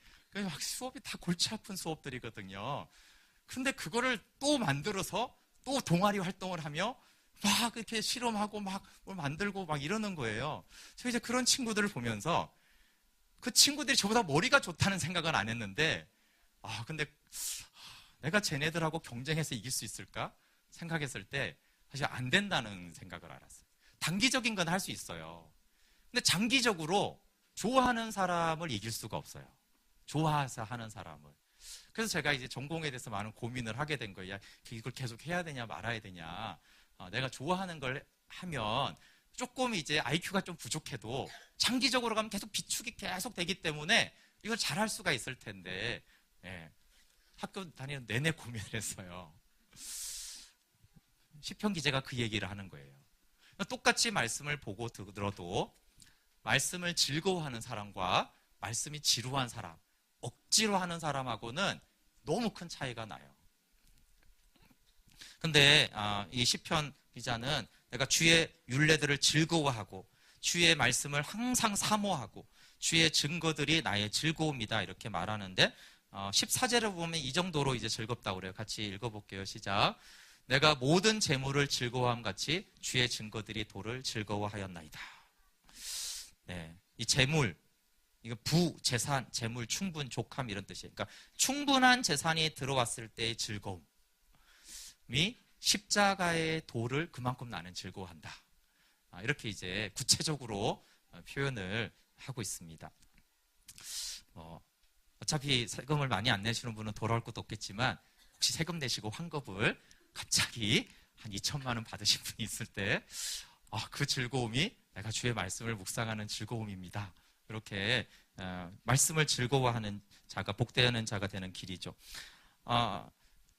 수업이 다 골치 아픈 수업들이거든요. 근데 그거를 또 만들어서 또 동아리 활동을 하며 막 이렇게 실험하고 막 뭘 만들고 막 이러는 거예요. 저 이제 그런 친구들을 보면서 그 친구들이 저보다 머리가 좋다는 생각은 안 했는데 근데 내가 쟤네들하고 경쟁해서 이길 수 있을까 생각했을 때 사실 안 된다는 생각을 알았어요. 단기적인 건 할 수 있어요. 근데 장기적으로 좋아하는 사람을 이길 수가 없어요. 좋아해서 하는 사람을. 그래서 제가 이제 전공에 대해서 많은 고민을 하게 된 거예요. 이걸 계속 해야 되냐 말아야 되냐. 내가 좋아하는 걸 하면 조금 이제 IQ가 좀 부족해도 장기적으로 가면 계속 비축이 계속 되기 때문에 이걸 잘할 수가 있을 텐데 학교 다니는 내내 고민을 했어요. 시편 기자가 그 얘기를 하는 거예요. 똑같이 말씀을 보고 들어도 말씀을 즐거워하는 사람과 말씀이 지루한 사람, 억지로 하는 사람하고는 너무 큰 차이가 나요. 근데 이 시편 기자는 내가 주의 율례들을 즐거워하고 주의 말씀을 항상 사모하고 주의 증거들이 나의 즐거움이다 이렇게 말하는데 14절을 보면 이 정도로 이제 즐겁다고 그래요. 같이 읽어볼게요. 시작. 내가 모든 재물을 즐거워함 같이 주의 증거들이 도를 즐거워하였나이다. 네, 이 재물, 이거 부, 재산, 재물, 충분, 족함 이런 뜻이에요. 그러니까 충분한 재산이 들어왔을 때의 즐거움. 십자가의 도를 그만큼 나는 즐거워한다. 이렇게 이제 구체적으로 표현을 하고 있습니다. 어차피 세금을 많이 안 내시는 분은 돌아올 것도 없겠지만 혹시 세금 내시고 환급을 갑자기 한 2천만 원 받으신 분이 있을 때 그 즐거움이 내가 주의 말씀을 묵상하는 즐거움입니다. 이렇게 말씀을 즐거워하는 자가 복되는 자가 되는 길이죠.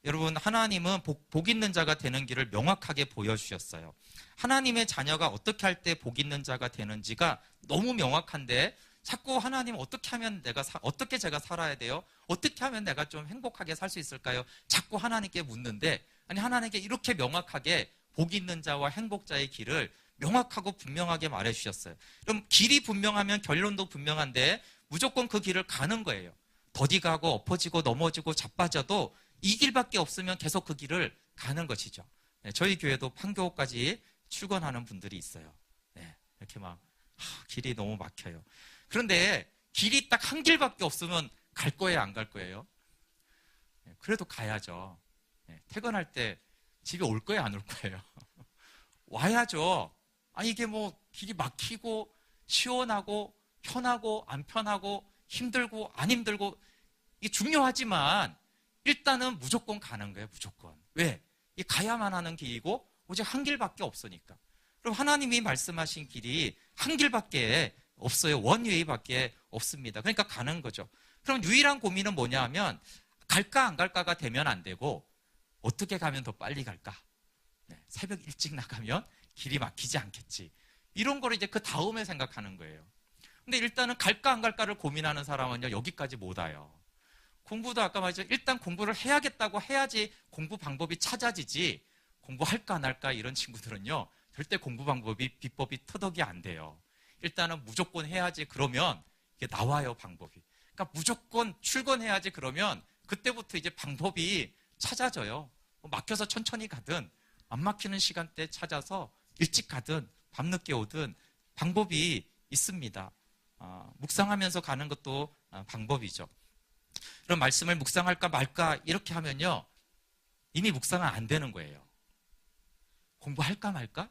여러분, 하나님은 복 있는 자가 되는 길을 명확하게 보여주셨어요. 하나님의 자녀가 어떻게 할 때 복 있는 자가 되는지가 너무 명확한데 자꾸 하나님 어떻게 하면 어떻게 제가 살아야 돼요? 어떻게 하면 내가 좀 행복하게 살 수 있을까요? 자꾸 하나님께 묻는데, 아니, 하나님께 이렇게 명확하게 복 있는 자와 행복자의 길을 명확하고 분명하게 말해 주셨어요. 그럼 길이 분명하면 결론도 분명한데 무조건 그 길을 가는 거예요. 더디가고 엎어지고 넘어지고 자빠져도 이 길밖에 없으면 계속 그 길을 가는 것이죠. 저희 교회도 판교까지 출근하는 분들이 있어요. 이렇게 막 길이 너무 막혀요. 그런데 길이 딱 한 길밖에 없으면 갈 거예요, 안 갈 거예요? 그래도 가야죠. 퇴근할 때 집에 올 거예요, 안 올 거예요? 와야죠. 이게 뭐 길이 막히고 시원하고 편하고 안 편하고 힘들고 안 힘들고 이게 중요하지만 일단은 무조건 가는 거예요, 무조건. 왜? 이 가야만 하는 길이고 오직 한 길밖에 없으니까. 그럼 하나님이 말씀하신 길이 한 길밖에 없어요. 원웨이밖에 없습니다. 그러니까 가는 거죠. 그럼 유일한 고민은 뭐냐 하면 갈까 안 갈까가 되면 안 되고 어떻게 가면 더 빨리 갈까? 새벽 일찍 나가면 길이 막히지 않겠지. 이런 걸 이제 그 다음에 생각하는 거예요. 근데 일단은 갈까 안 갈까를 고민하는 사람은요, 여기까지 못 와요. 공부도 아까 말했죠. 일단 공부를 해야겠다고 해야지 공부 방법이 찾아지지, 공부할까 안 할까 이런 친구들은요, 절대 공부 방법이, 비법이 터득이 안 돼요. 일단은 무조건 해야지 그러면 이게 나와요, 방법이. 그러니까 무조건 출근해야지 그러면 그때부터 이제 방법이 찾아져요. 막혀서 천천히 가든 안 막히는 시간대 찾아서 일찍 가든 밤늦게 오든 방법이 있습니다. 묵상하면서 가는 것도 방법이죠. 그럼 말씀을 묵상할까 말까 이렇게 하면요, 이미 묵상은 안 되는 거예요. 공부할까 말까?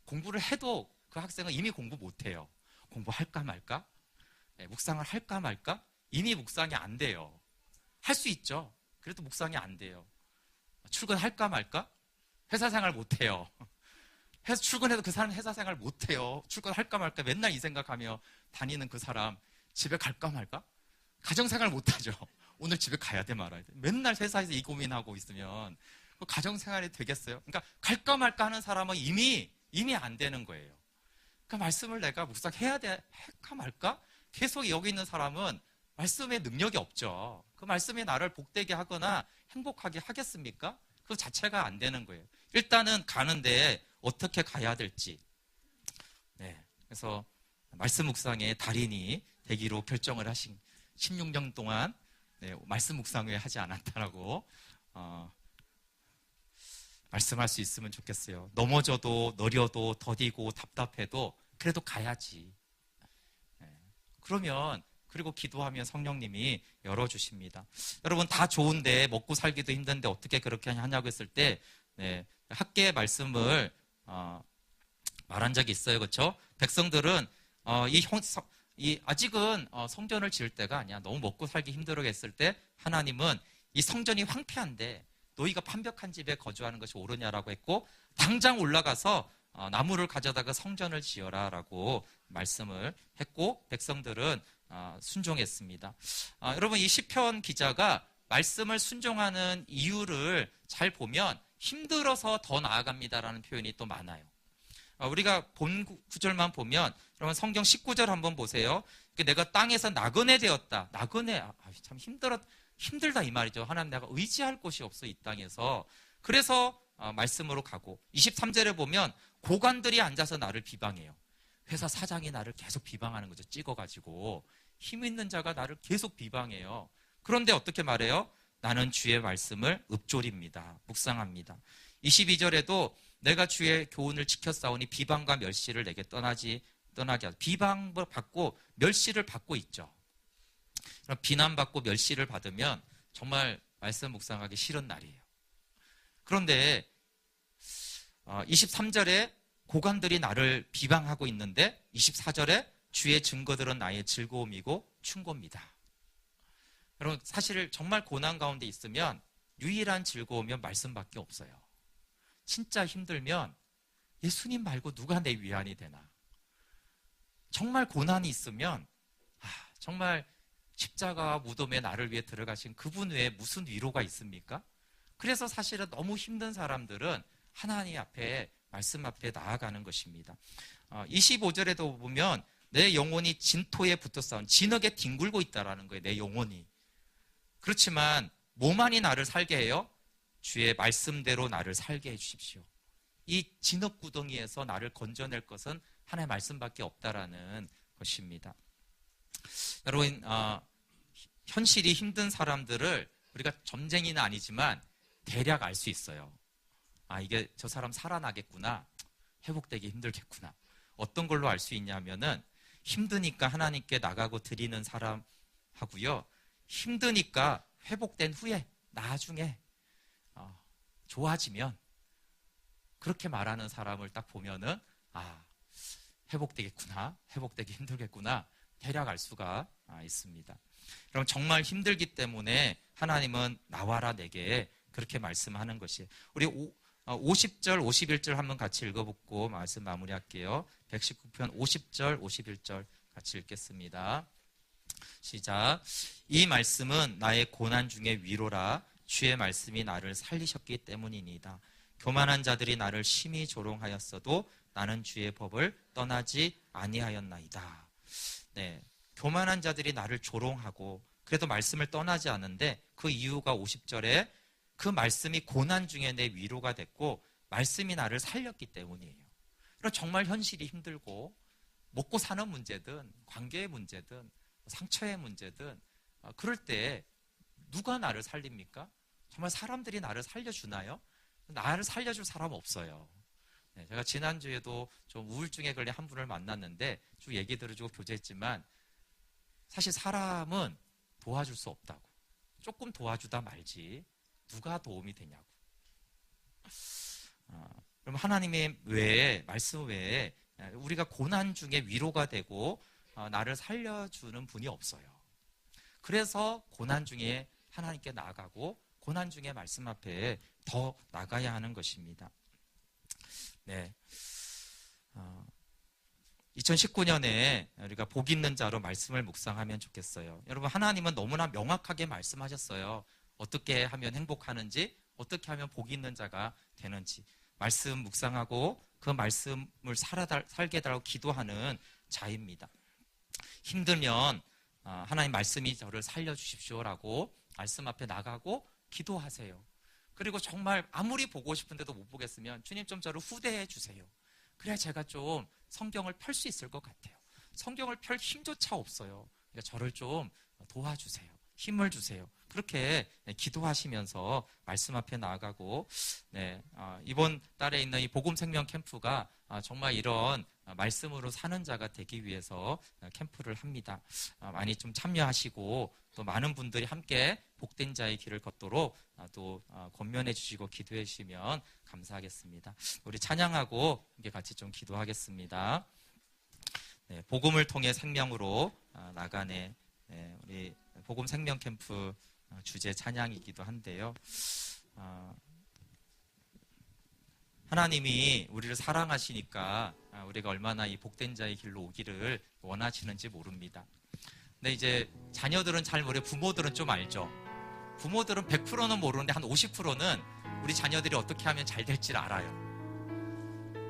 공부를 해도 그 학생은 이미 공부 못해요. 공부할까 말까? 묵상을 할까 말까? 이미 묵상이 안 돼요. 할 수 있죠. 그래도 묵상이 안 돼요. 출근할까 말까? 회사 생활 못해요. 출근해도 그 사람 회사 생활 못해요. 출근할까 말까 맨날 이 생각하며 다니는 그 사람 집에 갈까 말까? 가정생활 못하죠. 오늘 집에 가야 돼 말아야 돼. 맨날 회사에서 이 고민하고 있으면 그 가정생활이 되겠어요? 그러니까 갈까 말까 하는 사람은 이미 안 되는 거예요. 그러니까 말씀을 내가 묵상해야 돼, 할까 말까? 계속 여기 있는 사람은 말씀의 능력이 없죠. 그 말씀이 나를 복되게 하거나 행복하게 하겠습니까? 그 자체가 안 되는 거예요. 일단은 가는데 어떻게 가야 될지. 그래서 말씀 묵상의 달인이 되기로 결정을 하신 16년 동안 말씀 묵상을 하지 않았다라고 말씀할 수 있으면 좋겠어요. 넘어져도 느려도 더디고 답답해도 그래도 가야지. 그러면 그리고 기도하면 성령님이 열어주십니다. 여러분, 다 좋은데 먹고 살기도 힘든데 어떻게 그렇게 하냐고 했을 때 학계의 말씀을 말한 적이 있어요. 그렇죠? 백성들은 아직은 성전을 지을 때가 아니야. 너무 먹고 살기 힘들어 했을 때 하나님은 이 성전이 황폐한데 너희가 판벽한 집에 거주하는 것이 옳으냐라고 했고, 당장 올라가서 나무를 가져다가 성전을 지어라라고 말씀을 했고, 백성들은 순종했습니다. 여러분, 이 시편 기자가 말씀을 순종하는 이유를 잘 보면 힘들어서 더 나아갑니다라는 표현이 또 많아요. 우리가 본 구절만 보면, 여러분 성경 19절 한번 보세요. 내가 땅에서 나그네 되었다. 나그네, 참 힘들다 이 말이죠. 하나님, 내가 의지할 곳이 없어 이 땅에서. 그래서 말씀으로 가고, 23절에 보면 고관들이 앉아서 나를 비방해요. 회사 사장이 나를 계속 비방하는 거죠. 찍어가지고 힘 있는 자가 나를 계속 비방해요. 그런데 어떻게 말해요? 나는 주의 말씀을 읊조립니다. 묵상합니다. 22절에도 내가 주의 교훈을 지켰사오니 비방과 멸시를 내게 떠나게 하소서. 비방을 받고 멸시를 받고 있죠. 비난받고 멸시를 받으면 정말 말씀 묵상하기 싫은 날이에요. 그런데 23절에 고관들이 나를 비방하고 있는데 24절에 주의 증거들은 나의 즐거움이고 충고입니다. 여러분, 사실 정말 고난 가운데 있으면 유일한 즐거움은 말씀밖에 없어요. 진짜 힘들면 예수님 말고 누가 내 위안이 되나? 정말 고난이 있으면 정말 십자가 무덤에 나를 위해 들어가신 그분 외에 무슨 위로가 있습니까? 그래서 사실은 너무 힘든 사람들은 하나님 앞에, 말씀 앞에 나아가는 것입니다. 25절에도 보면 내 영혼이 진토에 붙어 싸운, 진흙에 뒹굴고 있다라는 거예요. 내 영혼이. 그렇지만 뭐만이 나를 살게 해요? 주의 말씀대로 나를 살게 해주십시오. 이 진흙 구덩이에서 나를 건져낼 것은 하나님의 말씀밖에 없다라는 것입니다. 여러분, 현실이 힘든 사람들을 우리가 점쟁이는 아니지만 대략 알 수 있어요. 이게 저 사람 살아나겠구나, 회복되기 힘들겠구나. 어떤 걸로 알 수 있냐면은 힘드니까 하나님께 나가고 드리는 사람하고요, 힘드니까 회복된 후에 나중에 좋아지면 그렇게 말하는 사람을 딱 보면은 회복되겠구나, 회복되기 힘들겠구나, 대략 알 수가 있습니다. 그럼 정말 힘들기 때문에 하나님은 나와라 내게 그렇게 말씀하는 것이에요. 우리 50절, 51절 한번 같이 읽어보고 말씀 마무리할게요. 119편 50절, 51절 같이 읽겠습니다. 시작. 이 말씀은 나의 고난 중에 위로라. 주의 말씀이 나를 살리셨기 때문이니이다. 교만한 자들이 나를 심히 조롱하였어도 나는 주의 법을 떠나지 아니하였나이다. 네, 교만한 자들이 나를 조롱하고 그래도 말씀을 떠나지 않는데 그 이유가 50절에 그 말씀이 고난 중에 내 위로가 됐고 말씀이 나를 살렸기 때문이에요. 그럼 정말 현실이 힘들고 먹고 사는 문제든 관계의 문제든 상처의 문제든 그럴 때 누가 나를 살립니까? 정말 사람들이 나를 살려주나요? 나를 살려줄 사람 없어요. 네, 제가 지난주에도 좀 우울증에 걸린 한 분을 만났는데 쭉 얘기 들어주고 교제했지만 사실 사람은 도와줄 수 없다고. 조금 도와주다 말지 누가 도움이 되냐고. 그럼 하나님의 외에, 말씀 외에 우리가 고난 중에 위로가 되고 나를 살려주는 분이 없어요. 그래서 고난 중에 하나님께 나아가고 고난 중에 말씀 앞에 더 나가야 하는 것입니다. 네. 2019년에 우리가 복 있는 자로 말씀을 묵상하면 좋겠어요. 여러분, 하나님은 너무나 명확하게 말씀하셨어요. 어떻게 하면 행복하는지, 어떻게 하면 복 있는 자가 되는지. 말씀 묵상하고 그 말씀을 살게 해달라고 기도하는 자입니다. 힘들면 하나님 말씀이 저를 살려주십시오라고 말씀 앞에 나가고 기도하세요. 그리고 정말 아무리 보고 싶은데도 못 보겠으면 주님 좀 저를 후대해 주세요. 그래야 제가 좀 성경을 펼 수 있을 것 같아요. 성경을 펼 힘조차 없어요. 그러니까 저를 좀 도와주세요. 힘을 주세요. 그렇게 기도하시면서 말씀 앞에 나아가고, 네, 이번 달에 있는 이 복음 생명 캠프가 정말 이런 말씀으로 사는 자가 되기 위해서 캠프를 합니다. 많이 좀 참여하시고 또 많은 분들이 함께 복된 자의 길을 걷도록 또 권면해 주시고 기도해 주시면 감사하겠습니다. 우리 찬양하고 함께 같이 좀 기도하겠습니다. 네, 복음을 통해 생명으로 나가네. 네, 우리 복음 생명 캠프 주제 찬양이기도 한데요. 하나님이 우리를 사랑하시니까 우리가 얼마나 이 복된 자의 길로 오기를 원하시는지 모릅니다. 근데 이제 자녀들은 잘 모르고 부모들은 좀 알죠. 부모들은 100%는 모르는데 한 50%는 우리 자녀들이 어떻게 하면 잘 될지를 알아요.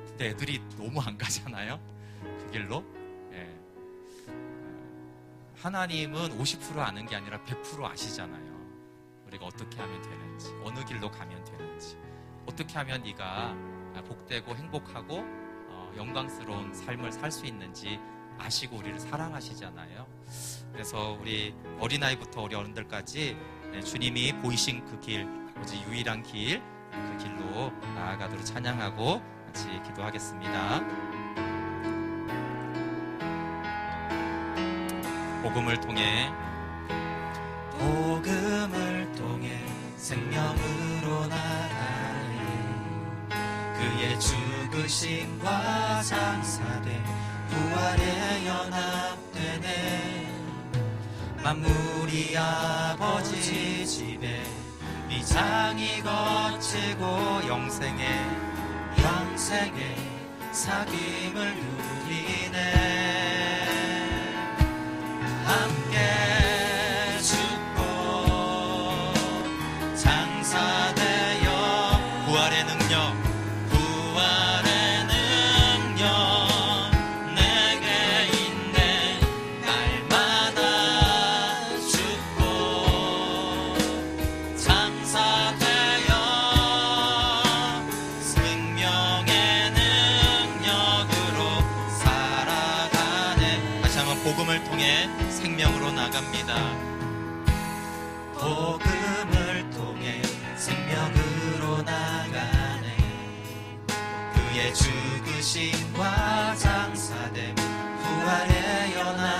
근데 애들이 너무 안 가잖아요, 그 길로. 예. 하나님은 50% 아는 게 아니라 100% 아시잖아요. 우리가 어떻게 하면 되는지, 어느 길로 가면 되는지, 어떻게 하면 네가 복되고 행복하고 영광스러운 삶을 살 수 있는지 아시고 우리를 사랑하시잖아요. 그래서 우리 어린아이부터 우리 어른들까지 주님이 보이신 그 길, 오직 유일한 길, 그 길로 나아가도록 찬양하고 같이 기도하겠습니다. 복음을 통해 생명으로 나아가리. 그의 죽으심과 장사됨 부활에 연합되네. 만물이 아버지 집에 위장이 거치고 영생의 사귐을 누리네. 함께 죽고 장사되어 부활의 능력 내게 있네. 날마다 죽고 장사되어 생명의 능력으로 살아가네. 다시 한번 복음을 통해 생명으로 나갑니다. 복음을 통해 생명으로 나가네. 그의 죽으심과 장사됨 부활의 연합